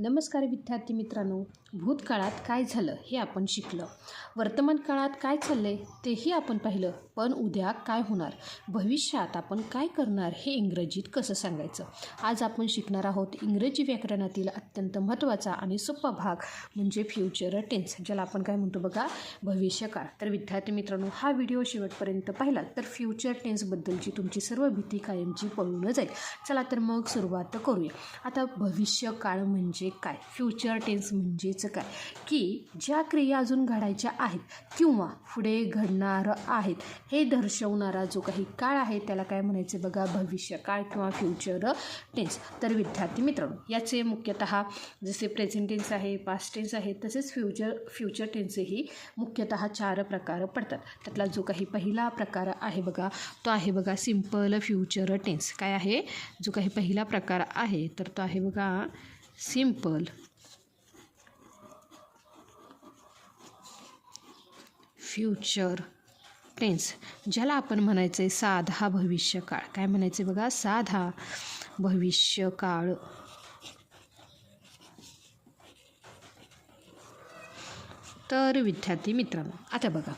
नमस्कार विद्यार्थी मित्रांनो, भूतकाळात काय झालं हे आपण शिकलो. वर्तमान काळात काय चाललंय तेही आपण पाहिलं. पण उद्या काय होणार, भविष्यात आपण काय करणार हे इंग्रजीत कसं सांगायचं. आज आपण शिकणार आहोत इंग्रजी व्याकरणातील अत्यंत महत्त्वाचा आणि सोपा भाग म्हणजे फ्युचर टेन्स, ज्याला आपण काय म्हणतो बघा, भविष्यकाळ. तर विद्यार्थी मित्रांनो, हा व्हिडिओ शेवटपर्यंत पाहिला तर फ्युचर टेन्सबद्दलची तुमची सर्व भीती कायमची पळून जाईल. चला तर मग सुरुवात करूया. आता भविष्यकाळ म्हणजे काय, फ्युचर टेन्स म्हणजेच काय, की ज्या क्रिया अजून घडायच्या आहेत किंवा पुढे घडणार आहेत हे दर्शवणारा जो काही काळ आहे त्याला काय म्हणायचे बघा, भविष्यकाळ किंवा फ्युचर टेन्स. तर विद्यार्थी मित्रांनो, याचे मुख्यतः जसे प्रेझेंट टेन्स आहे, पास्ट टेन्स आहे, तसेच फ्युचर टेन्सही मुख्यतः 4 प्रकार पडतात. त्यातला जो काही पहिला प्रकार आहे बघा, तो आहे बघा सिंपल फ्युचर टेन्स. काय आहे, जो काही पहिला प्रकार आहे तर तो आहे बघा सिंपल फ्युचर टेन्स, ज्याला आपण म्हणायचं आहे साधा भविष्यकाळ. काय म्हणायचे बघा, साधा भविष्यकाळ. तर विद्यार्थी मित्रांनो, आता बघा,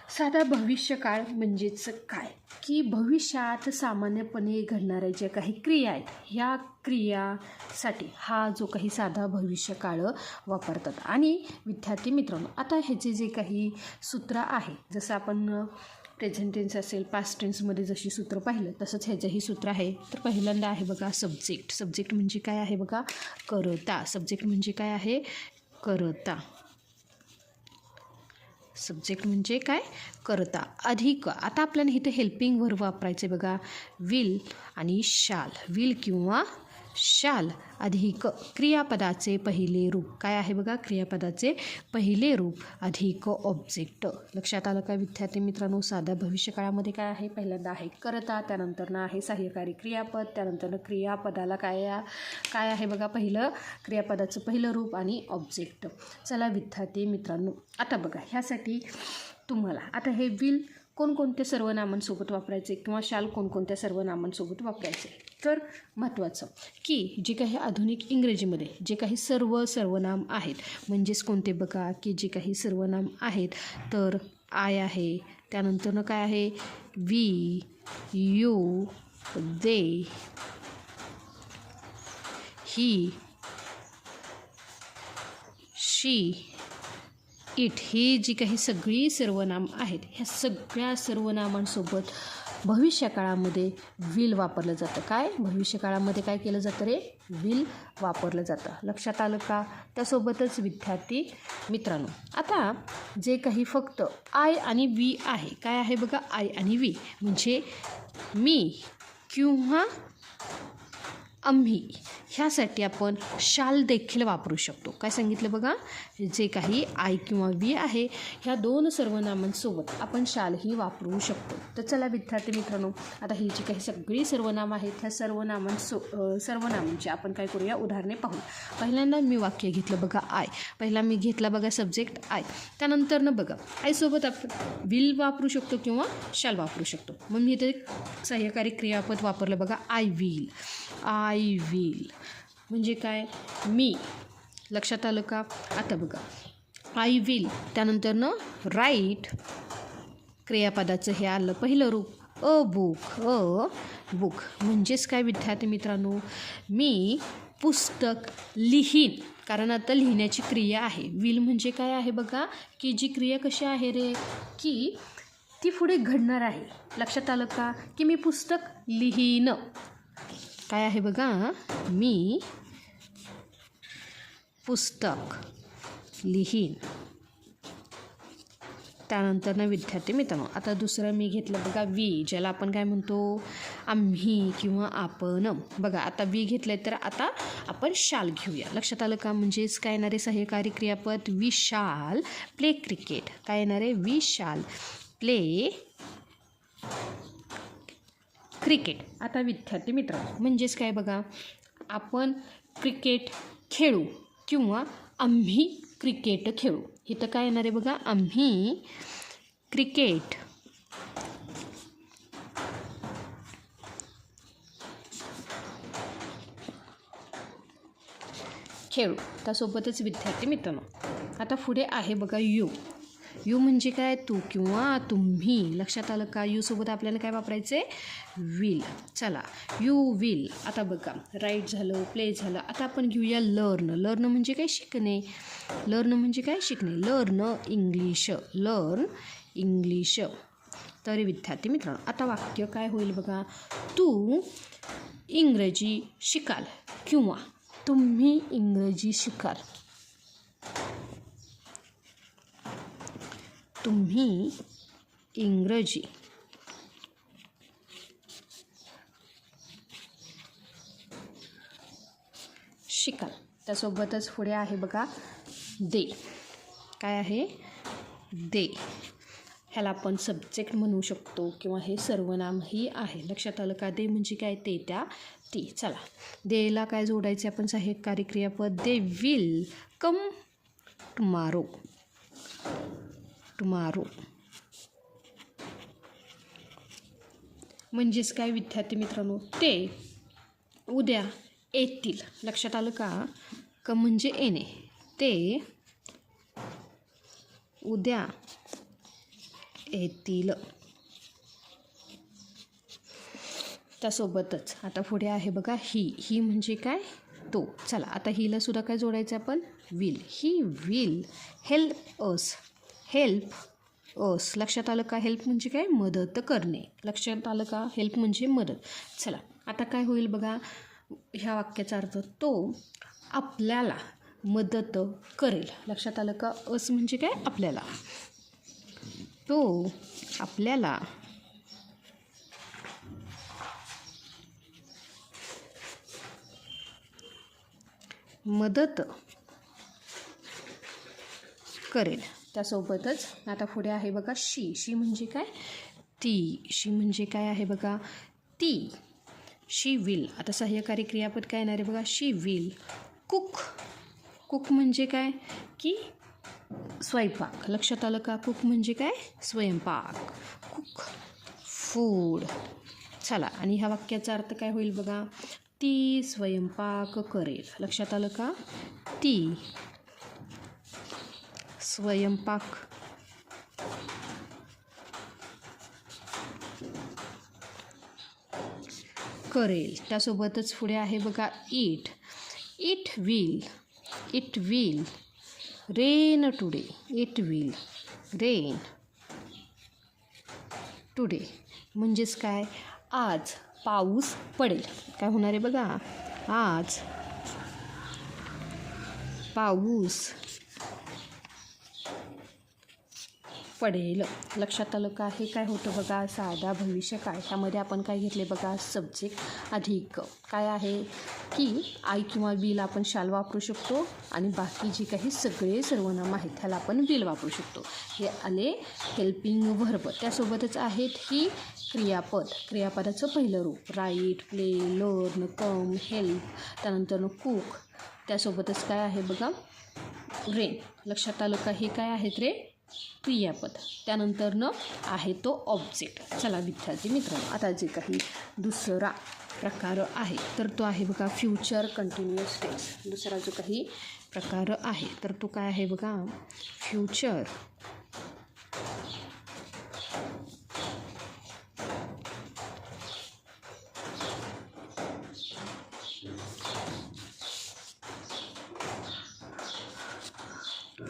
साधा भविष्यकाळ म्हणजेच काय, की भविष्यात सामान्यपणे घडणाऱ्या ज्या काही क्रिया आहेत ह्या क्रियासाठी हा जो काही साधा भविष्यकाळ वापरतात. आणि विद्यार्थी मित्रांनो, आता ह्याचे जे काही सूत्र आहे, जसं आपण प्रेझेंट टेन्स असेल, पास्ट टेन्समध्ये जशी सूत्र पाहिलं तसंच ह्याचंही सूत्र आहे. तर पहिल्यांदा आहे बघा सब्जेक्ट. सब्जेक्ट म्हणजे काय आहे बघा, करता. सब्जेक्ट म्हणजे काय आहे, करता. सब्जेक्ट म्हणजे काय, करता. अधिक, आता आपल्याला इथं हेल्पिंग वर्ब वापरायचे बघा, विल आणि शाल. विल किंवा शाल अधिक क्रियापदाचे पहिले रूप. काय आहे बघा, क्रियापदाचे पहिले रूप अधिक ऑब्जेक्ट. लक्षात आलं का विद्यार्थी मित्रांनो. साध्या भविष्यकाळामध्ये काय आहे, पहिल्यांदा आहे करता, त्यानंतर आहे सहाय्यकारी क्रियापद, त्यानंतर क्रियापदाला काय आहे बघा, पहिलं क्रियापदाचं पहिलं रूप आणि ऑब्जेक्ट. चला विद्यार्थी मित्रांनो, आता बघा, ह्यासाठी तुम्हाला आता हे विल कोणकोणत्या सर्वनामांसोबत वापरायचे किंवा शाल कोणकोणत्या सर्वनामांसोबत वापरायचे. तर महत्त्वाचं की जे काही आधुनिक इंग्रजीमध्ये जे काही सर्वनाम आहेत, म्हणजेच कोणते बघा, की जे काही सर्वनाम आहेत तर आय आहे, त्यानंतर काय आहे, we, you, they, he, she, it, ही जी काही सगळी सर्वनाम आहेत ह्या सगळ्या सर्वनामांसोबत भविष्यकाळामध्ये विल वापरलं जातं. काय, भविष्यकाळामध्ये काय केलं जातं रे, विल वापरलं जातं. लक्षात आलं का. त्यासोबतच विद्यार्थी मित्रांनो, आता जे काही फक्त आय आणि वी आहे, काय आहे बघा, आय आणि वी म्हणजे मी किंवा आम्ही, ह्यासाठी आपण शाल देखील वापरू शकतो. काय सांगितलं बघा, जे काही आय किंवा वी आहे ह्या दोन सर्वनामांसोबत आपण शालही वापरू शकतो. तर चला विद्यार्थी मित्रांनो, आता ही जी काही सगळी सर्वनाम आहेत ह्या सर्वनामांची आपण काय करूया, उदाहरणे पाहू. पहिल्यांदा मी वाक्य घेतलं बघा आय, पहिला मी घेतला बघा सब्जेक्ट आय, त्यानंतर बघा आयसोबत आपण विल वापरू शकतो किंवा शाल वापरू शकतो. मग मी इथे सहाय्यकारी क्रियापद वापरलं बघा, आय विल. आय विल म्हणजे काय, मी. लक्षात आलं का. आता बघा आय विल, त्यानंतर राईट क्रियापदाचं हे आलं पहिलं रूप, अ बुक म्हणजेच काय विद्यार्थी मित्रांनो, मी पुस्तक लिहीन. कारण आता लिहिण्याची क्रिया आहे. विल म्हणजे काय आहे बघा, की जी क्रिया कशी आहे रे, की ती पुढे घडणार आहे. लक्षात आलं का, की मी पुस्तक लिहीन. काय आहे बघा, मी पुस्तक लिहीन. त्यानंतर विद्यार्थी मित्रांनो, आता दुसरं मी घेतलं बघा वी, ज्याला आपण काय म्हणतो, आम्ही किंवा आपण. बघा आता वी घेतलं तर आता आपण शाल घेऊया. लक्षात आलं का. म्हणजेच काय येणार आहे, सहाय्यकारी क्रियापद, वी शाल प्ले क्रिकेट. काय येणार आहे, वी शाल प्ले क्रिकेट. आता विद्यार्थी मित्रांनो, म्हणजेच काय बघा, आपण क्रिकेट खेळू किंवा आम्ही क्रिकेट खेळू. इथं काय येणार आहे बघा, आम्ही क्रिकेट खेळू. त्यासोबतच विद्यार्थी मित्रांनो आता पुढे आहे बघा यू. यू म्हणजे काय? तू किंवा तुम्ही. लक्षात आलं का? यू सोबत आपल्याला काय वापरायचं आहे? विल. चला यू विल. आता बघा राईट झालं, प्ले झालं. आता आपण घेऊया लर्न. लर्न म्हणजे काय? शिकणे. लर्न म्हणजे काय? शिकणे. Learn English. Learn English. तर विद्यार्थी मित्रांनो आता वाक्य काय होईल बघा. तू इंग्रजी शिकाल किंवा तुम्ही इंग्रजी शिकाल. तुम्ही इंग्रजी शिकाल. त्यासोबतच पुढे आहे बघा दे. काय आहे? दे. ह्याला आपण सब्जेक्ट म्हणू शकतो किंवा हे सर्वनामही आहे. लक्षात आलं का? दे म्हणजे काय? ते, त्या, ती. चला देला काय जोडायचे आपण? सहाय्यकारी क्रियापद. They will come tomorrow. Tomorrow म्हणजेच काय विद्यार्थी मित्रांनो? ते उद्या येतील. लक्षात आलं का? कम म्हणजे येणे. ते उद्या येतील. त्यासोबतच आता पुढे आहे बघा ही. ही म्हणजे काय? तो. चला आता हिला सुद्धा काय जोडायचं आपण? Will. He will help us. Help us. लक्षात आलं का? हेल्प म्हणजे काय? मदत करणे. लक्षात आलं का? हेल्प म्हणजे मदत. चला आता काय होईल बघा ह्या वाक्याचा अर्थ. तो आपल्याला मदत करेल. लक्षात आलं का? अस म्हणजे काय? आपल्याला. तो आपल्याला मदत करेल. त्यासोबतच आता पुढे आहे बघा शी. शी म्हणजे काय? ती. शी म्हणजे काय आहे बघा? ती. शी विल. आता सहाय्यकारी क्रियापद काय येणार आहे बघा? शी विल कुक. कुक म्हणजे काय? की स्वयंपाक. लक्षात आलं का? कुक म्हणजे काय? स्वयंपाक. Cook food. चला आणि ह्या वाक्याचा अर्थ काय होईल बघा? ती स्वयंपाक करेल. लक्षात आलं का? ती स्वयंपाक करेल. त्यासोबतच पुढे आहे बघा it. It will. It will rain today. It will rain today म्हणजेच काय? आज पाऊस पडेल. काय होणार आहे बघा? आज पाऊस पडेल. लक्षात आलं का? हे काय होतं बघा? साधा भविष्यकाळ. त्यामध्ये आपण काय घेतले बघा? सब्जेक्ट अधिक काय आहे की आय किंवा विल आपण शाल वापरू शकतो आणि बाकी जे काही सगळे सर्वनाम आहेत ह्याला आपण विल वापरू शकतो. हे आले हेल्पिंग व्हर्ब. त्यासोबतच आहेत ही क्रियापद. क्रियापदाचं पहिलं रूप राईट, प्ले, लर्न, कम, हेल्प. त्यानंतर कुक. त्यासोबतच काय आहे बघा? रेन. लक्षात आलं का? हे काय आहेत रे? क्रियापद. त्यानंतर आहे तो ऑब्जेक्ट. चला विद्यार्थी मित्रांनो आता जे काही दुसरा प्रकार आहे तर तो आहे बघा फ्युचर कंटिन्युअस टेन्स. दुसरा जो काही प्रकार आहे तर तो काय आहे बघा? Future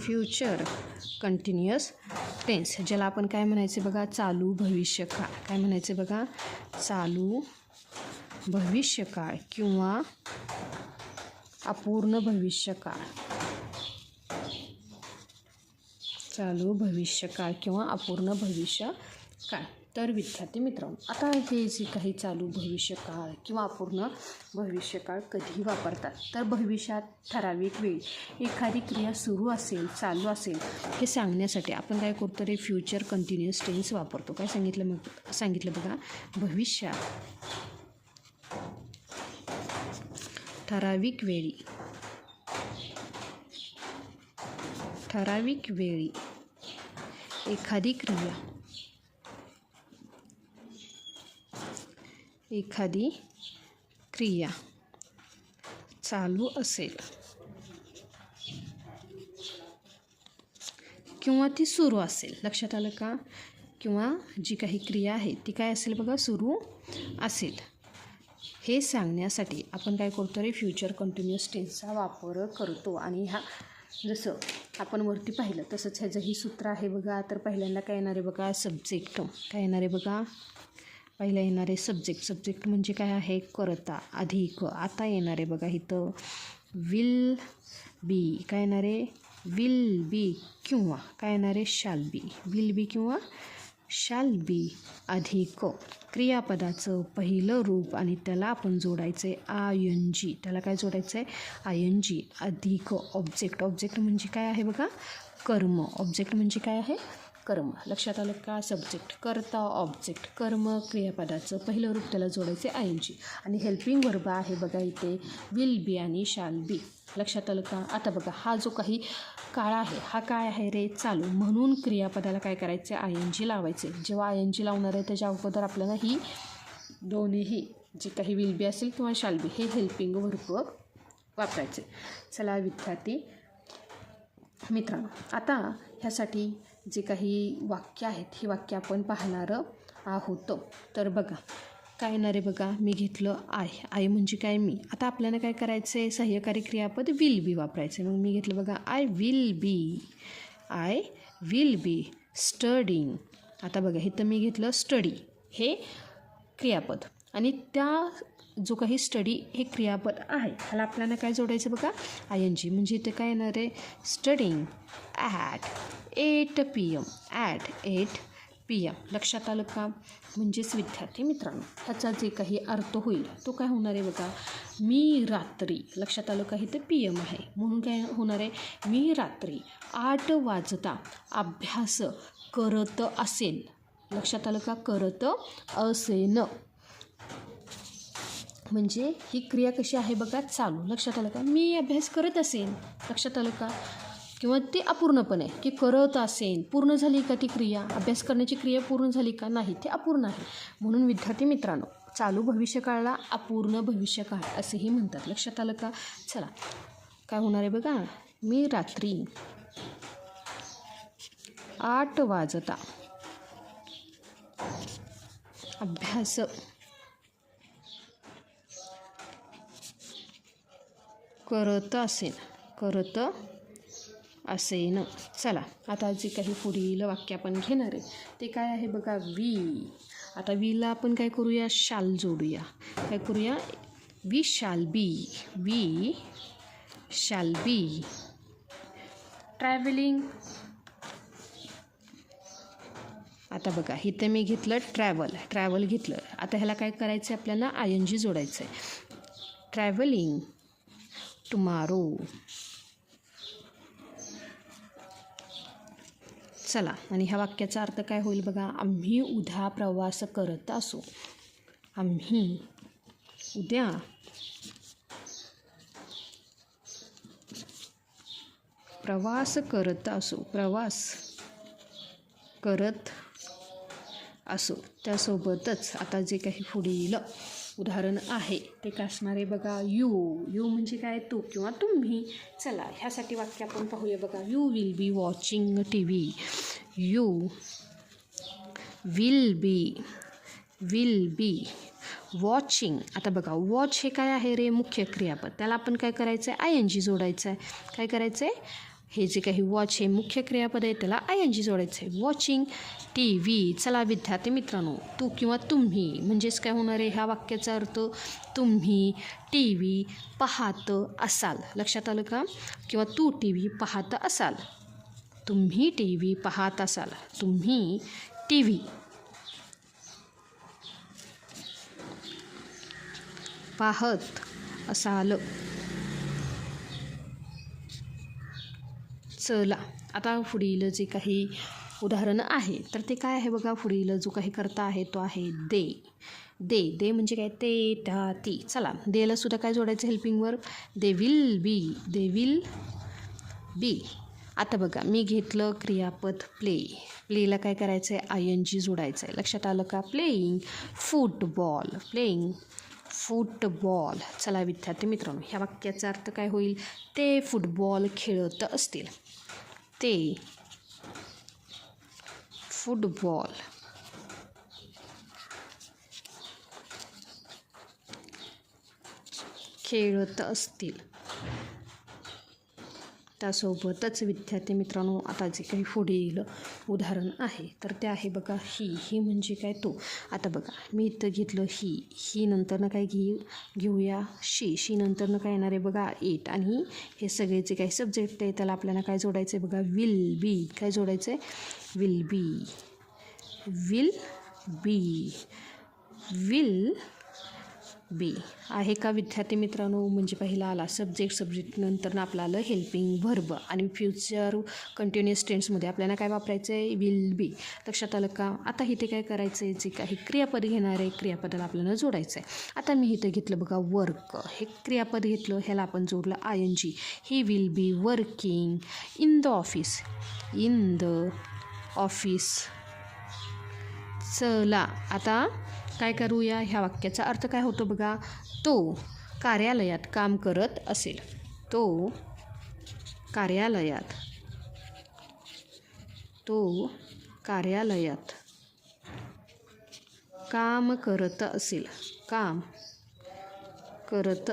future continuous tense. ज्याला आपण काय म्हणायचे बघा? चालू भविष्यकाळ. काय म्हणायचे बघा? चालू भविष्यकाळ किंवा अपूर्ण भविष्यकाळ. चालू भविष्यकाळ किंवा अपूर्ण भविष्यकाळ. तर विद्यार्थी मित्रांनो आता हे जे काही चालू भविष्यकाळ किंवा अपूर्ण भविष्यकाळ कधी वापरतात तर भविष्यात ठराविक वेळी एखादी क्रिया सुरू असेल, चालू असेल हे सांगण्यासाठी आपण काय करतो रे? फ्युचर कंटिन्युअस टेन्स वापरतो. काय सांगितलं बघा? भविष्यात ठराविक वेळी एखादी क्रिया चालू असेल किंवा ती सुरू असेल. लक्षात आलं का? किंवा जी काही क्रिया आहे ती काय असेल बघा, सुरू असेल. हे सांगण्यासाठी आपण काय करतो रे, फ्युचर कंटिन्युअस टेन्सचा वापर करतो. आणि हा जसं आपण वरती पाहिलं तसंच ह्याचंही सूत्र आहे बघा. तर पहिल्यांदा काय येणार आहे बघा, सब्जेक्ट. काय येणार आहे बघा, पहिला येणार आहे सब्जेक्ट. सब्जेक्ट म्हणजे काय आहे, करता अधिक. आता येणार आहे बघा इथं विल बी. काय येणार आहे, विल बी किंवा काय येणार आहे, शाल बी. विल बी किंवा शाल बी अधिक क्रियापदाचं पहिलं रूप आणि त्याला आपण जोडायचं आहे ING. त्याला काय जोडायचं आहे, ING अधिक ऑब्जेक्ट. ऑब्जेक्ट म्हणजे काय आहे बघा, कर्म. ऑब्जेक्ट म्हणजे काय आहे, कर्म. लक्षात आलं का? सब्जेक्ट करता, ऑब्जेक्ट कर्म, क्रियापदाचं पहिलं रूप त्याला जोडायचे ING. आणि हेल्पिंग वर्ब आहे बघा इथे विल बी आणि शाल बी. लक्षात आलं का? आता बघा हा जो काही काळ आहे हा काय आहे रे, चालू. म्हणून क्रियापदाला काय करायचे, ING लावायचे. जेव्हा ING लावणार आहे त्याच्या अगोदर आपल्याला ही दोन्हीही जे काही विल बी असेल किंवा शाल बी हे हेल्पिंग वर्ब वापरायचे. चला विद्यार्थी मित्रांनो, आता ह्यासाठी जे काही वाक्य आहेत ही वाक्य आपण पाहणार आहोत. तर बघा काय येणार आहे बघा, मी घेतलं आय म्हणजे काय, मी. आता आपल्याला काय करायचं आहे, सहाय्यकारी क्रियापद विल बी वापरायचं. मग मी घेतलं बघा आय विल बी स्टडिंग. आता बघा इथं मी घेतलं स्टडी हे क्रियापद आणि त्या जो काही स्टडी हे क्रियापद आहे ह्याला आपल्याला काय जोडायचं बघा, ING. म्हणजे इथे काय येणार आहे, studying at 8 PM. At 8 PM. लक्षात आलं का? म्हणजेच विद्यार्थी मित्रांनो ह्याचा जे काही अर्थ होईल तो काय होणार आहे बघा, मी रात्री. लक्षात आलं का? इथे PM आहे म्हणून काय होणार आहे, मी रात्री 8 वाजता अभ्यास करत असेन. लक्षात आलं का? करत असेन. म्हणजे ही क्रिया कशी आहे बघा, चालू. लक्षात आलं का? मी अभ्यास करत असेन. लक्षात आलं का? किंवा ती अपूर्णपणे की करत असेन. पूर्ण झाली का ती क्रिया, अभ्यास करण्याची क्रिया पूर्ण झाली का, नाही, ती अपूर्ण आहे. म्हणून विद्यार्थी मित्रांनो चालू भविष्यकाळाला अपूर्ण भविष्यकाळ असेही म्हणतात. लक्षात आलं का? चला काय होणार आहे बघा, मी रात्री 8 वाजता अभ्यास करत असेन. चला आता जे काही पुढील वाक्य आपण घेणार आहे ते काय आहे बघा, वी. आता वीला आपण काय करूया, शाल जोडूया. काय करूया, वी शाल बी ट्रॅव्हलिंग. आता बघा इथे मी घेतलं ट्रॅव्हल घेतलं. आता ह्याला काय करायचं आहे, आपल्याला ING जोडायचं आहे. Travelling tomorrow. चला आणि ह्या वाक्याचा अर्थ काय होईल बघा, आम्ही उद्या प्रवास करत असू. आम्ही उद्या प्रवास करत असू. त्यासोबतच आता जे काही पुढील उदाहरण आहे ते काय असणार आहे बघा, यू म्हणजे काय, तू किंवा तुम्ही. चला ह्यासाठी वाक्य आपण पाहूया बघा, you will be watching TV. You will be watching. आता बघा वॉच हे काय आहे रे, मुख्य क्रियापद. त्याला आपण काय करायचं आहे, ING जोडायचं आहे. काय करायचं आहे, हे जे काही वॉच हे मुख्य क्रियापद आहे त्याला ING जोडायचं आहे. Watching TV. चला विद्यार्थी मित्रांनो, तू किंवा तुम्ही म्हणजेच काय होणार आहे, ह्या वाक्याचा अर्थ तुम्ही TV पाहत असाल. लक्षात आलं का? किंवा तू TV पाहत असाल. तुम्ही TV पाहत असाल. तुम्ही TV पाहत असाल. चला आता पुढील जे काही उदाहरणं आहे तर ते काय आहे बघा, पुढील जो काही करता आहे तो आहे दे म्हणजे काय, ते त्या ती. चला देला सुद्धा काय जोडायचं, helping verb. They will be. आता बघा मी घेतलं क्रियापद प्लेला काय करायचं आहे, ING जोडायचं आहे. लक्षात आलं का? Playing football. चला विद्यार्थी मित्रांनो ह्या वाक्याचा अर्थ काय होईल, ते फुटबॉल खेळत असतील. ते फुटबॉल. खेळत असतील. त्यासोबतच विद्यार्थी मित्रांनो, आता जे काही पुढील उदाहरण आहे तर ते आहे बघा ही म्हणजे काय तो. आता बघा मी इथं घेतलं ही नंतरनं काय घेऊया शी नंतरनं काय येणार आहे बघा इट. आणि हे सगळे जे काही सब्जेक्ट आहे त्याला आपल्याला काय जोडायचं आहे बघा विल बी. काय जोडायचं आहे विल बी आहे का विद्यार्थी मित्रांनो. म्हणजे पहिला आला सब्जेक्ट नंतर आपलं आलं हेल्पिंग व्हर्ब. आणि फ्युचर कंटिन्युअस टेन्समध्ये आपल्याला काय वापरायचं आहे विल बी. लक्षात आलं का. आता इथे काय करायचं आहे जे काही क्रियापद घेणार आहे क्रियापदाला आपल्याला जोडायचं आहे. आता मी इथं घेतलं बघा वर्क. हे क्रियापद घेतलं ह्याला आपण जोडलं ING. He will be working in the office. चला आता काय करूया. ह्या वाक्याचा अर्थ काय होतो बघा. तो कार्यालयात काम करत असेल. तो कार्यालयात काम करत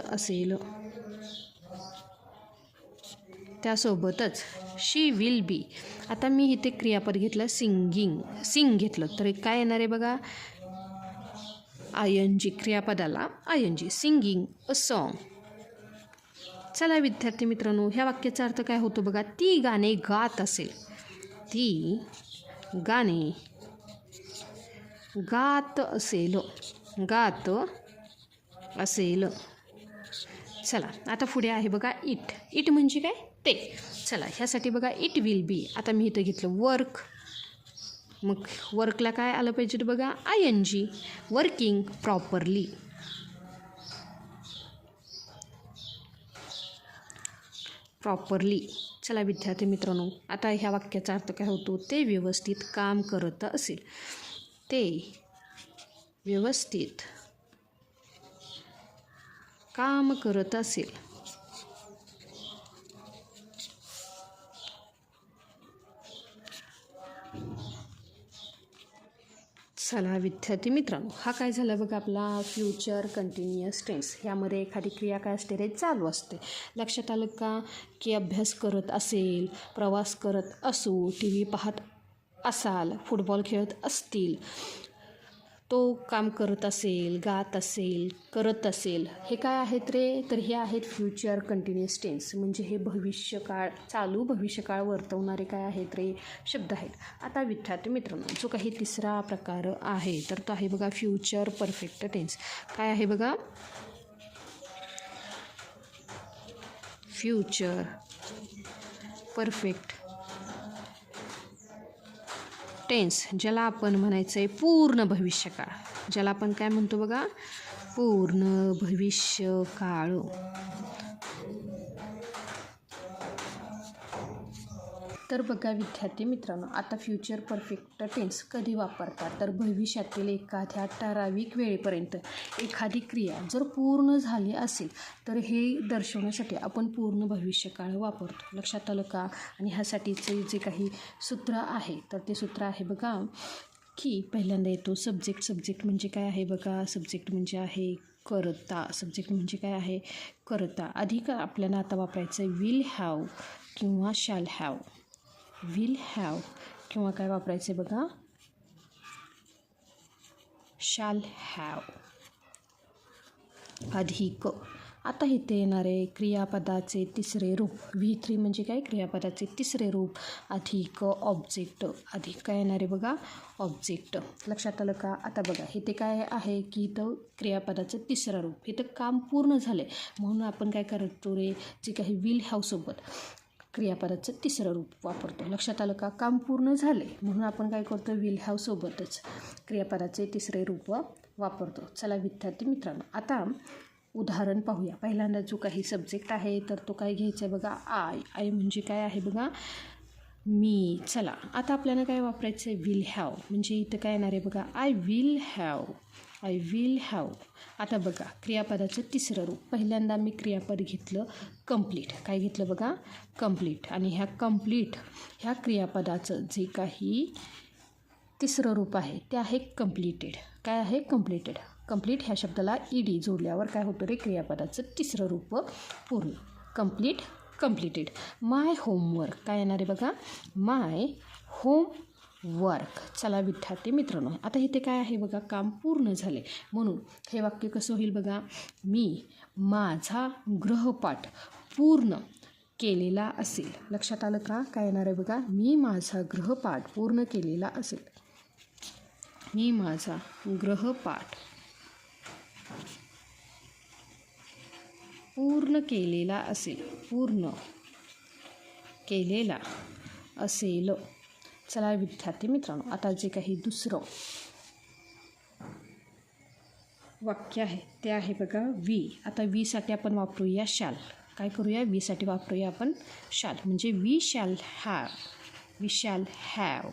असेल. त्यासोबतच शी विल बी. आता मी इथे क्रियापद घेतलं सिंग घेतलं तर काय येणार आहे बघा ING. क्रियापदाला ING singing a song. चला विद्यार्थी मित्रांनो, ह्या वाक्याचा अर्थ काय होतो बघा. ती गाणे गात असेल. चला आता पुढे आहे बघा इट म्हणजे काय ते. चला ह्यासाठी बघा इट विल बी. आता मी इथं घेतलं वर्क. मग वर्कला काय आलं पाहिजे बघा ING. Working properly. चला विद्यार्थी मित्रांनो, आता ह्या वाक्याचा अर्थ काय होतो. ते व्यवस्थित काम करत असेल. ते व्यवस्थित काम करत असेल. चला विद्यार्थी मित्रांनो, हा काय झाला बघा आपला फ्युचर कंटिन्युअस टेन्स. ह्यामध्ये एखादी क्रिया काय असते रे चालू असते. लक्षात आलं का की अभ्यास करत असेल, प्रवास करत असू, TV पाहत असाल, फुटबॉल खेळत असतील, तो काम करत असेल, गात असेल, करत असेल. हे काय आहेत रे तर हे आहेत फ्युचर कंटिन्युअस टेन्स. म्हणजे हे भविष्यकाळ चालू भविष्यकाळ वर्तवणारे काय आहेत रे शब्द आहेत. आता विद्यार्थी मित्रांनो, जो काही तिसरा प्रकार आहे तर तो आहे बघा फ्युचर परफेक्ट टेन्स. काय आहे बघा फ्युचर परफेक्ट टेन्स, ज्याला आपण म्हणायचं आहे पूर्ण भविष्यकाळ. ज्याला आपण काय म्हणतो बघा पूर्ण भविष्यकाळ. तर बघा विद्यार्थी मित्रांनो, आता फ्युचर परफेक्ट टेन्स कधी वापरतात तर भविष्यातील एखाद्या ठराविक वेळेपर्यंत एखादी क्रिया जर पूर्ण झाली असेल तर हे दर्शवण्यासाठी आपण पूर्ण भविष्यकाळ वापरतो. लक्षात आलं का. आणि ह्यासाठीचे जे काही सूत्र आहे तर ते सूत्र आहे बघा की पहिल्यांदा येतो सब्जेक्ट म्हणजे काय आहे बघा. सब्जेक्ट म्हणजे आहे करता. सब्जेक्ट म्हणजे काय आहे करता. अधिक आपल्याला आता वापरायचं आहे विल हॅव किंवा शॅल हॅव. विल हॅव किंवा काय वापरायचे बघा शॅल हॅव. अधिक. आता इथे येणारे क्रियापदाचे तिसरे रूप V3 म्हणजे काय क्रियापदाचे तिसरे रूप अधिक ऑब्जेक्ट. अधिक काय येणार आहे बघा ऑब्जेक्ट. लक्षात आलं का. आता बघा इथे काय आहे की इथं क्रियापदाचं तिसरं रूप. इथं काम पूर्ण झालं म्हणून आपण काय करतो रे जे काही विल हॅव सोबत क्रियापदाचं तिसरं रूप वापरतो. लक्षात आलं का. काम पूर्ण झाले म्हणून आपण काय करतो विल हॅव सोबतच क्रियापदाचे तिसरे रूप वापरतो. चला विद्यार्थी मित्रांनो, आता उदाहरण पाहूया. पहिल्यांदा जो काही सब्जेक्ट आहे तर तो काय घ्यायचा आहे बघा आय म्हणजे काय आहे बघा मी. चला आता आपल्याला काय वापरायचं आहे विल हॅव. म्हणजे इथं काय येणार आहे बघा आय विल हॅव. आता बघा क्रियापदाचं तिसरं रूप. पहिल्यांदा मी क्रियापद घेतलं कंप्लीट. काय घेतलं बघा कंप्लीट. आणि ह्या कंप्लीट ह्या क्रियापदाचं जे काही तिसरं रूप आहे ते आहे कम्प्लिटेड. काय आहे? कम्प्लिटेड. कंप्लीट ह्या शब्दाला ईडी जोडल्यावर काय होतं रे? क्रियापदाचं तिसरं रूप पूर्ण. Complete, completed. माय होमवर्क काय येणार आहे बघा? माय होमवर्क. चला विद्यार्थी मित्रांनो, आता इथे काय आहे बघा? काम पूर्ण झाले. म्हणून हे वाक्य कसं होईल बघा? मी माझा गृहपाठ पूर्ण केलेला असेल. लक्षात आलं का? काय येणार आहे बघा? मी माझा गृहपाठ पूर्ण केलेला असेल. मी माझा गृहपाठ पूर्ण केलेला असेल. पूर्ण केलेला असेल. चला विद्यार्थी मित्रांनो, आता जे काही दुसरं वाक्य आहे ते आहे बघा वी. आता वीसाठी आपण वापरूया शॅल. काय करूया? वीसाठी वापरूया आपण शॅल. म्हणजे we shall have. We shall have.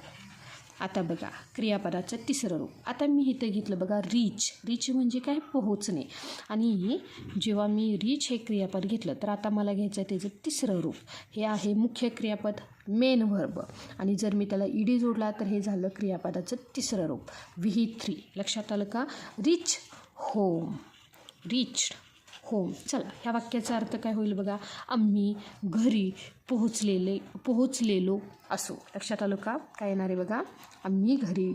आता बघा क्रियापदाचं तिसरं रूप. आता मी इथं घेतलं बघा रीच. रीच म्हणजे काय? पोहोचणे. आणि जेव्हा मी रीच हे क्रियापद घेतलं तर आता मला घ्यायचं आहे त्याचं तिसरं रूप. हे आहे मुख्य क्रियापद, मेन व्हर्ब. आणि जर मी त्याला ईडी जोडला तर हे झालं क्रियापदाचं तिसरं रूप V3. लक्षात आलं का? Reach home. Reach home. चला ह्या वाक्याचा अर्थ काय होईल बघा? आम्ही घरी पोहोचलेलो असू. लक्षात आलं का? काय येणार आहे बघा? आम्ही घरी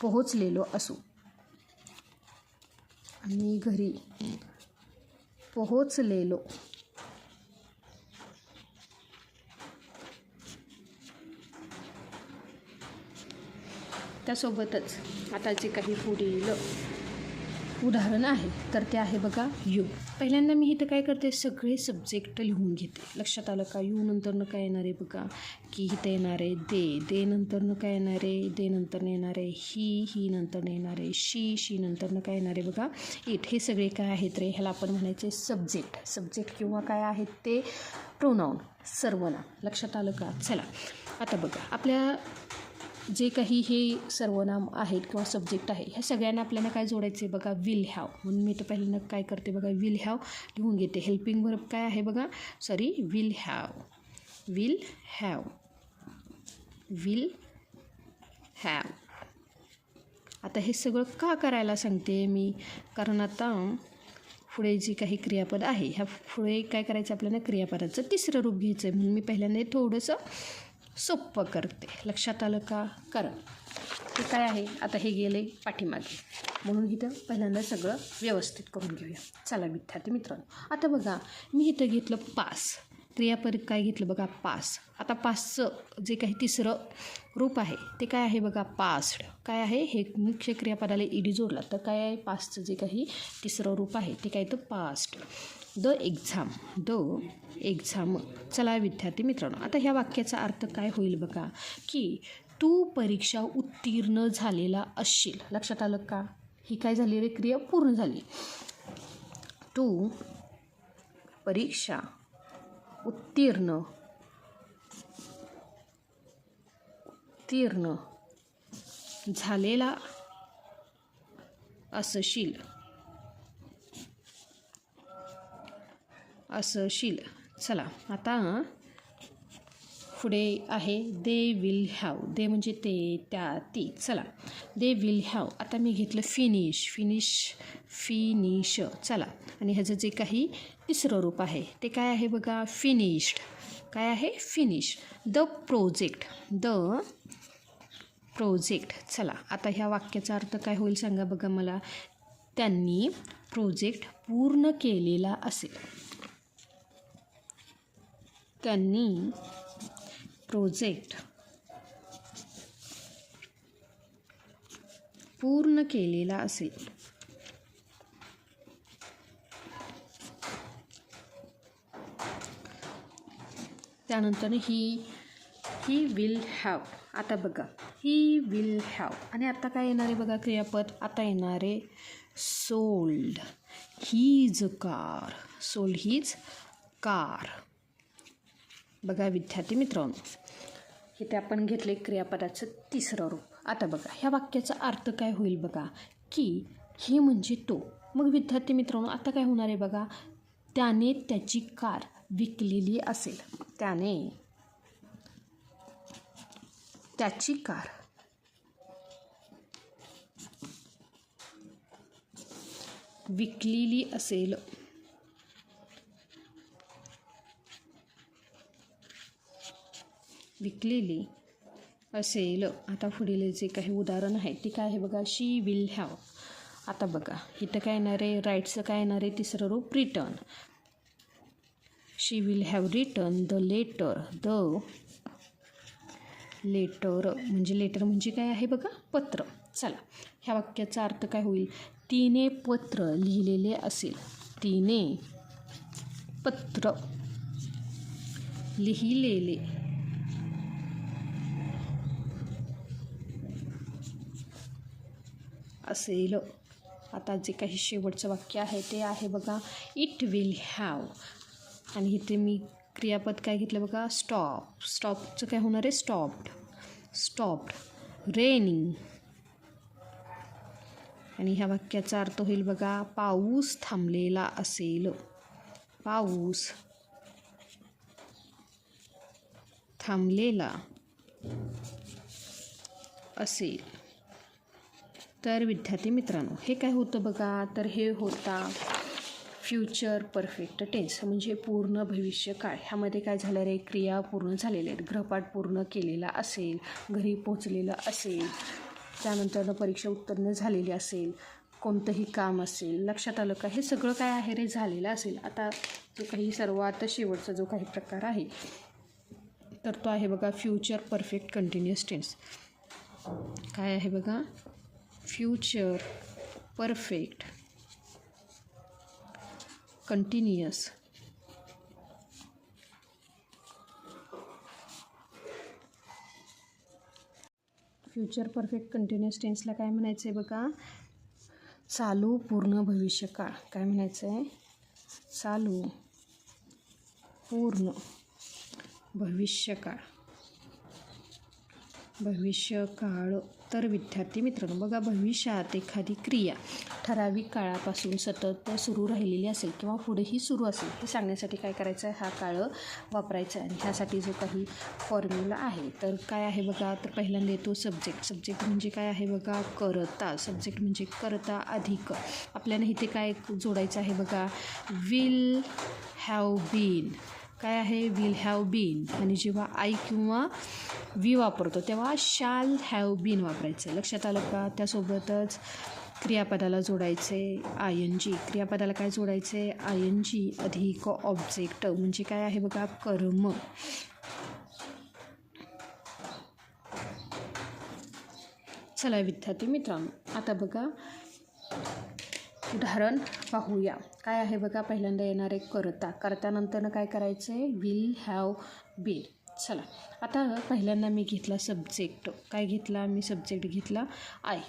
पोहोचलेलो असू. आम्ही घरी पोहोचलेलो त्यासोबतच आता जे काही पुढील उदाहरण आहे तर ते आहे बघा यू. पहिल्यांदा मी इथं काय करते? सगळे सब्जेक्ट लिहून घेते. लक्षात आलं का? यू नंतरनं काय येणार आहे बघा? की इथं येणार आहे दे. दे नंतरनं काय येणार आहे? दे नंतरनं येणार आहे ही नंतरनं येणार आहे शी नंतरनं काय येणार आहे बघा? इट. हे सगळे काय आहेत रे? ह्याला आपण म्हणायचे सब्जेक्ट किंवा काय आहेत ते? प्रोनाऊन, सर्वनाम. लक्षात आलं का? चला आता बघा आपल्या जे काही हे सर्वनाम आहेत किंवा सब्जेक्ट आहे ह्या सगळ्यांना आपल्याला काय जोडायचे बघा? Will have. म्हणून मी तर पहिल्यांदा काय करते बघा? विल हॅव लिहून घेते. हेल्पिंग वर्ब काय आहे बघा? Will have. Will have. Will have. आता हे सगळं का करायला सांगते मी? कारण आता पुढे जी काही क्रियापद आहे ह्या पुढे काय करायचं आपल्याला? क्रियापदाचं तिसरं रूप घ्यायचं आहे. म्हणून मी पहिल्यांदा थोडंसं सोपं करते. लक्षात आलं का? कारण हे काय आहे? आता हे गेले पाठीमागे. म्हणून इथं पहिल्यांदा सगळं व्यवस्थित करून घेऊया. चला विद्यार्थी मित्रांनो, आता बघा मी इथं घेतलं पास. क्रियापद काय घेतलं बघा? पास. आता पासचं जे काही तिसरं रूप आहे ते काय आहे बघा? पास्ट. काय आहे? हे मुख्य क्रियापदाला ईडी जोडला तर काय आहे? पास्टचं जे काही तिसरं रूप आहे ते काय? तर पास्ट. The exam. चला विद्यार्थी मित्रांनो, आता ह्या वाक्याचा अर्थ काय होईल बघा? की तू परीक्षा उत्तीर्ण झालेला असशील. लक्षात आलं का? ही काय झाली रे? क्रिया पूर्ण झाली. तू परीक्षा उत्तीर्ण झालेला असशील. चला आता पुढे आहे दे विल हॅव. दे म्हणजे ते, त्या, ती. चला दे विल हॅव. आता मी घेतलं फिनिश. चला आणि ह्याचं जे काही तिसरं रूप आहे ते काय आहे बघा? फिनिश्ड. काय आहे? फिनिश. The project. चला आता ह्या वाक्याचा अर्थ काय होईल सांगा बघा मला? त्यांनी प्रोजेक्ट पूर्ण केलेला असेल. त्यांनी प्रोजेक्ट पूर्ण केलेला असेल. त्यानंतर ही विल हॅव. आता बघा ही विल हॅव आणि आता काय येणार आहे बघा क्रियापद? आता येणार आहे सोल्ड हीज कार. बघा विद्यार्थी मित्रांनो, इथे आपण घेतले क्रियापदाचं तिसरं रूप. आता बघा ह्या वाक्याचा अर्थ काय होईल बघा? की ही म्हणजे तो. मग विद्यार्थी मित्रांनो आता काय होणार आहे बघा? त्याने त्याची कार विकलेली असेल. त्याने त्याची कार विकलेली असेल. विकलेली असेल. आता पुढील जे काही उदाहरण आहे ते काय आहे बघा, शी विल हॅव. आता बघा इथं काय येणार आहे, राईटचं काय येणार आहे, तिसरं रूप return. She will have return the letter. The letter म्हणजे काय आहे बघा, पत्र. चला ह्या वाक्याचा अर्थ काय होईल, तिने पत्र लिहिलेले असेल. तिने पत्र लिहिलेले असेल. आता जे काही शेवटचं वाक्य आहे ते आहे बघा, इट विल हॅव. आणि इथे मी क्रियापद काय घेतलं बघा, स्टॉप. स्टॉपचं काय होणार आहे, स्टॉप्ड रेनिंग. आणि ह्या वाक्याचा अर्थ होईल बघा, पाऊस थांबलेला असेल. पाऊस थांबलेला असेल. तर विद्यार्थी मित्रांनो, हे काय होतं बघा, तर हे होता फ्युचर परफेक्ट टेन्स म्हणजे पूर्ण भविष्यकाळ. ह्यामध्ये काय झालं रे, क्रिया पूर्ण झालेल्या आहेत. गृहपाठ पूर्ण केलेला असेल, घरी पोचलेलं असेल, त्यानंतर परीक्षा उत्तीर्ण झालेली असेल, कोणतंही काम असेल, लक्षात आलं का, हे सगळं काय आहे रे, झालेलं असेल. आता जो काही सर्वात शेवटचा जो काही प्रकार आहे तर तो आहे बघा फ्युचर परफेक्ट कंटिन्युअस टेन्स. काय आहे बघा, future perfect continuous future perfect continuous टेन्सला काय म्हणायचं आहे बघा, चालू पूर्ण भविष्यकाळ. काय म्हणायचं आहे, चालू पूर्ण भविष्यकाळ. तर विद्यार्थी मित्रांनो बघा, भविष्यात एखादी क्रिया ठराविक काळापासून सतत सुरू राहिलेली असेल किंवा पुढेही सुरू असेल हे सांगण्यासाठी काय करायचं आहे, हा काळ वापरायचा आहे. आणि ह्यासाठी जो काही फॉर्म्युला आहे तर काय आहे बघा, तर पहिल्यांदा येतो सब्जेक्ट म्हणजे काय आहे बघा, करता. सब्जेक्ट म्हणजे करता अधिक आपल्याला इथे काय जोडायचं आहे बघा, विल हॅव बीन. काय आहे, विल हॅव बीन. आणि जेव्हा आय किंवा वी वापरतो तेव्हा शॅल हॅव बीन वापरायचं. लक्षात आलं का. त्यासोबतच क्रियापदाला जोडायचे ING. क्रियापदाला काय जोडायचे, ING अधिक ऑब्जेक्ट म्हणजे काय आहे बघा, कर्म. चला विद्यार्थी मित्रांनो, आता बघा उदाहरण पाहूया. काय आहे बघा, पहिल्यांदा येणारे करतानंतर काय करायचं आहे, विल हॅव बीन. चला आता पहिल्यांदा मी घेतला सब्जेक्ट. काय घेतला मी, सब्जेक्ट घेतला आय.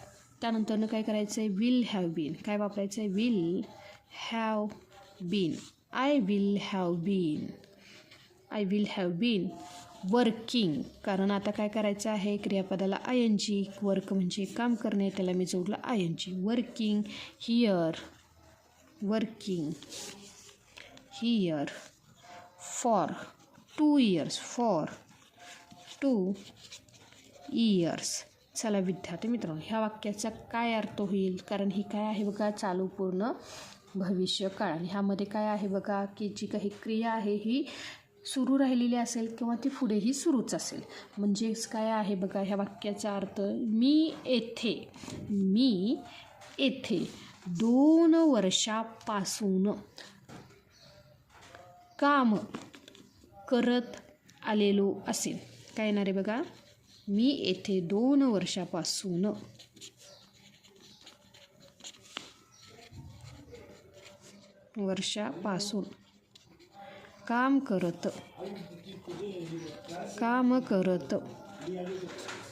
त्यानंतर काय करायचं आहे, विल हॅव बीन. काय वापरायचं आहे, will have been. I will have been working. कारण आता काय करायचं आहे, क्रियापदाला ING, वर्क म्हणजे काम करणे, त्याला मी जोडलं ING. Working here for 2 years. चला विद्यार्थी मित्रांनो, ह्या वाक्याचा काय अर्थ होईल, कारण ही काय आहे बघा, चालू पूर्ण भविष्यकाळ. आणि ह्यामध्ये काय आहे बघा, की जी काही क्रिया आहे ही सुरू राहिलेली असेल किंवा ती पुढेही सुरूच असेल. म्हणजेच काय आहे बघा, ह्या वाक्याचा अर्थ, मी येथे 2 वर्षापासून काम करत आलेलो असेल. काय येणार आहे बघा, मी येथे 2 वर्षापासून काम करत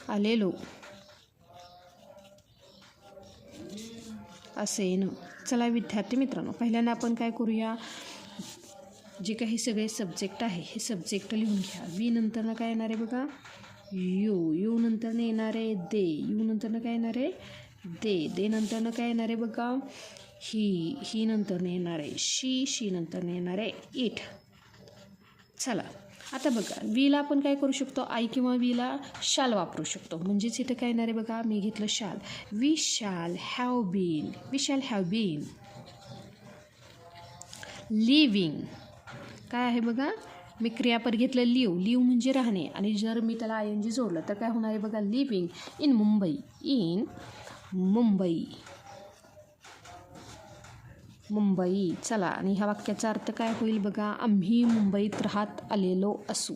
आलेलो असेन. चला विद्यार्थी मित्रांनो, पहिल्यांदा आपण काय करूया, जे काही सगळे सब्जेक्ट आहे हे सब्जेक्ट लिहून घ्या. वी नंतरनं काय येणार आहे बघा, यू नंतरनं येणार आहे दे. यू नंतरनं काय येणार आहे, दे नंतरनं काय येणार आहे बघा, ही नंतरनं येणार आहे शी नंतरनं येणार आहे इट. चला आता बघा, वीला आपण काय करू शकतो, आय किंवा वीला शाल वापरू शकतो. म्हणजेच इथं काय येणार आहे बघा, मी घेतलं shall. We shall have been. Living काय आहे बघा, मी क्रियापद घेतलं लिव म्हणजे राहणे, आणि जर मी त्याला ING जोडलं तर काय होणार आहे बघा, लिव्हिंग इन मुंबई. मुंबई. चला, आणि ह्या वाक्याचा अर्थ काय होईल बघा, आम्ही मुंबईत राहत आलेलो असू.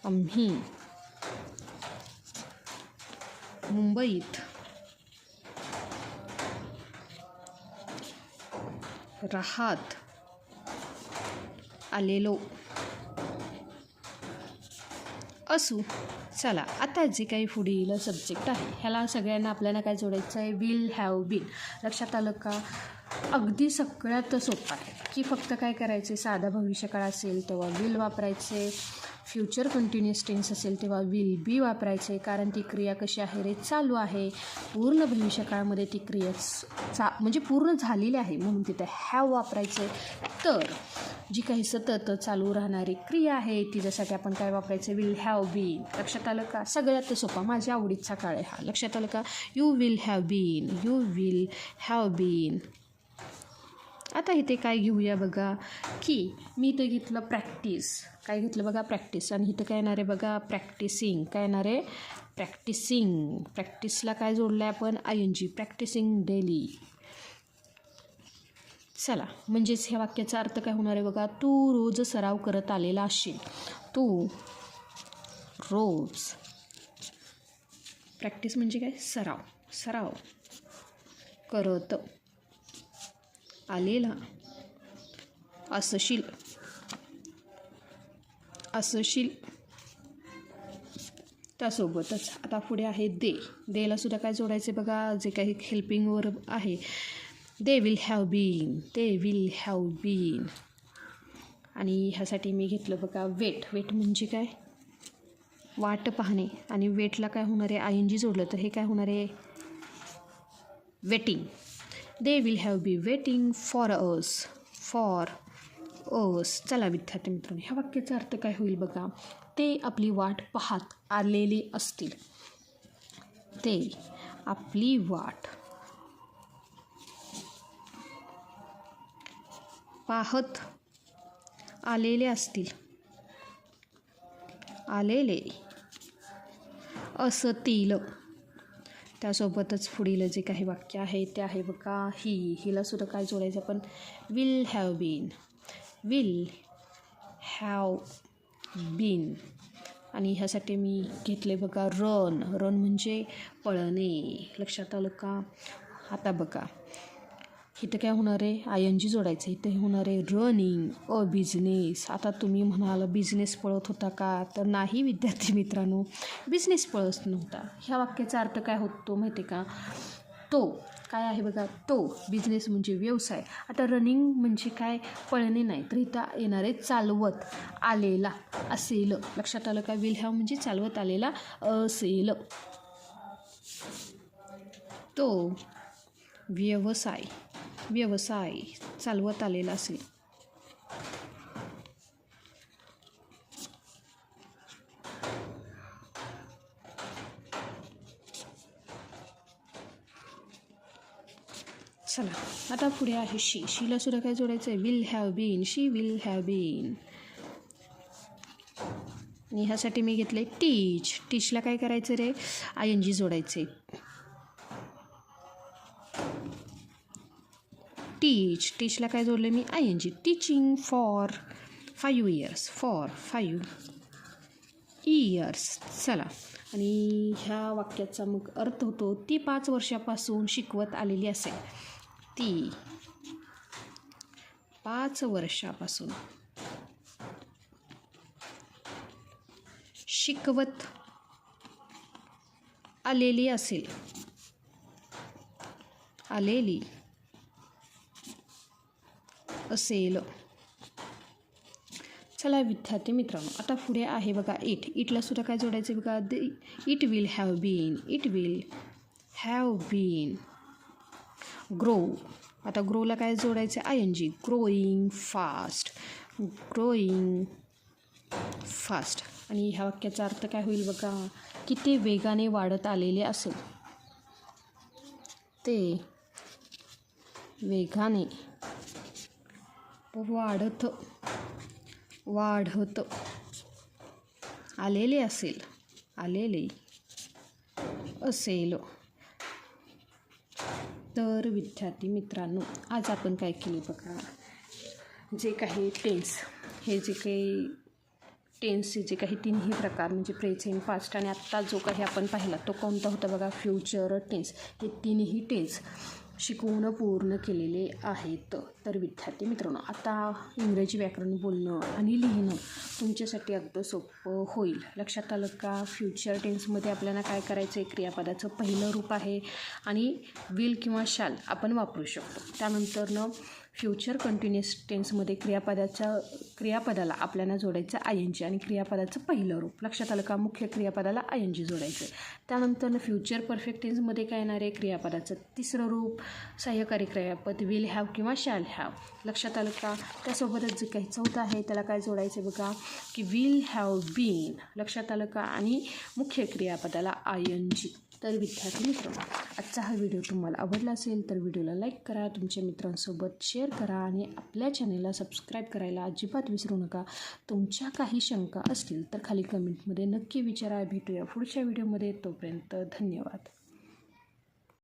आम्ही मुंबईत राहत आलेलो असू. चला, आता जे काही पुढील सब्जेक्ट आहे ह्याला सगळ्यांना आपल्याला काय जोडायचं आहे, विल हॅव बीन. लक्षात आलं का? अगदी सगळ्यात सोपं आहे की फक्त काय करायचे, साधा भविष्यकाळ असेल तेव्हा विल वापरायचे, फ्युचर कंटिन्युअस टेन्स असेल तेव्हा विल बी वापरायचे, कारण ती क्रिया कशी आहे रे, चालू आहे. पूर्ण भविष्यकाळामध्ये ती क्रिया म्हणजे पूर्ण झालेली आहे म्हणून तिथे हॅव वापरायचे. तर जी काही सतत चालू राहणारी क्रिया आहे तिच्यासाठी आपण काय वापरायचं, विल हॅव बीन. लक्षात आलं का? सगळ्यात सोपा, माझ्या आवडीचा काळ आहे हा. लक्षात आलं का? You will have been. आता इथे काय घेऊया बघा, की मी इथं घेतलं प्रॅक्टिस. काय घेतलं बघा, प्रॅक्टिस. आणि इथं काय येणार आहे बघा, प्रॅक्टिसिंग. काय येणार आहे, प्रॅक्टिसिंग. प्रॅक्टिसला काय जोडलं आहे आपण, ING. Practising daily. चला, म्हणजेच ह्या वाक्याचा अर्थ काय होणार आहे बघा, तू रोज सराव करत आलेला असशील. तू रोज, प्रॅक्टिस म्हणजे काय, सराव करत आलेला असशील. त्यासोबतच आता पुढे आहे देला सुद्धा काय जोडायचे बघा, जे काही हेल्पिंग वर्ब आहे, दे विल हॅव बीन. आणि ह्यासाठी मी घेतलं बघा वेट म्हणजे काय, वाट पाहणे. आणि वेटला काय होणार आहे, ING जोडलं तर हे काय होणार आहे, waiting. They will have be waiting for us. चला विद्यार्थी मित्रांनो, ह्या वाक्याचा अर्थ काय होईल बघा, ते आपली वाट पाहत आलेली असतील. ते आपली वाट पाहत आलेले असतील. त्यासोबतच पुढील जे काही वाक्य आहे ते आहे बघा, हिला सुद्धा काय जोडायचं आपण, विल हॅव बीन. आणि ह्यासाठी मी घेतले बघा रन म्हणजे पळणे. लक्षात आलं का? आता बघा इथं काय होणार आहे, ING जोडायचं. इथं होणार आहे रनिंग अ बिझनेस. आता तुम्ही म्हणाल बिझनेस पळत होता का, तर नाही विद्यार्थी मित्रांनो, बिझनेस पळत नव्हता. ह्या वाक्याचा अर्थ काय होतो माहिती आहे का, तो काय आहे बघा, तो बिझनेस म्हणजे व्यवसाय. आता रनिंग म्हणजे काय, पळणे नाही, तर इथं येणार आहे चालवत आलेला असेल. लक्षात आलं का? विल हॅव म्हणजे चालवत आलेला असेल. तो व्यवसाय चालवत आलेला असेल. चला, आता पुढे आहे शीला सुद्धा काय जोडायचं आहे, will have been. She will have been. आणि ह्यासाठी मी घेतले टीचला काय करायचं रे, ING जोडायचे. टीचला काय जोडले मी, ING. Teaching for 5 years. चला, आणि ह्या वाक्याचा मग अर्थ होतो, ती 5 वर्षापासून शिकवत आलेली असेल. ती 5 वर्षापासून शिकवत आलेली असेल. चला विद्यार्थी मित्रांनो, आता पुढे आहे बघा इटला सुद्धा काय जोडायचं बघा, it will have been. Grow. आता ग्रोला काय जोडायचं, ING. Growing fast. आणि ह्या वाक्याचा अर्थ काय होईल बघा, की ते वेगाने वाढत आलेले असेल. ते वेगाने वाढत वाढत आलेले असेल आलेले असेल. तर विद्यार्थी मित्रांनो, आज आपण काय केले बघा, जे काही टेन्स, हे जे काही टेन्सचे जे काही तिन्ही प्रकार म्हणजे प्रेझेंट, पास्ट आणि आत्ता जो काही आपण पाहिला तो कोणता होता बघा, फ्युचर टेन्स. हे तिन्ही टेन्स शिकवून पूर्ण केलेले आहेत. तर विद्यार्थी मित्रांनो, आता इंग्रजी व्याकरण बोलणं आणि लिहिणं तुमच्यासाठी अगदी सोपं होईल. लक्षात आलं का? फ्युचर टेन्समध्ये आपल्याला काय करायचं आहे, क्रियापदाचं पहिलं रूप आहे आणि विल किंवा शॅल आपण वापरू शकतो. त्यानंतरनं फ्युचर कंटिन्युअस टेन्समध्ये क्रियापदाला आपल्याला जोडायचं ING आणि क्रियापदाचं पहिलं रूप. लक्षात आलं का? मुख्य क्रियापदाला ING जोडायचं आहे. त्यानंतर फ्युचर परफेक्ट टेन्समध्ये काय येणार आहे, क्रियापदाचं तिसरं रूप सहाय्यकारी क्रियापद विल हॅव किंवा शॅल हॅव. लक्षात आलं का? त्यासोबतच जे काही चौथं आहे त्याला काय जोडायचं बघा, की विल हॅव बीन. लक्षात आलं का? आणि मुख्य क्रियापदाला ING. तर विद्यार्थी मित्रांनो, आजचा हा व्हिडिओ तुम्हाला आवडला असेल तर व्हिडिओला लाईक करा, तुमच्या मित्रांसोबत शेअर करा आणि आपल्या चॅनलला सबस्क्राईब करायला अजिबात विसरू नका. तुमच्या काही शंका असतील तर खाली कमेंटमध्ये नक्की विचारा. भेटूया पुढच्या व्हिडिओमध्ये. तोपर्यंत धन्यवाद.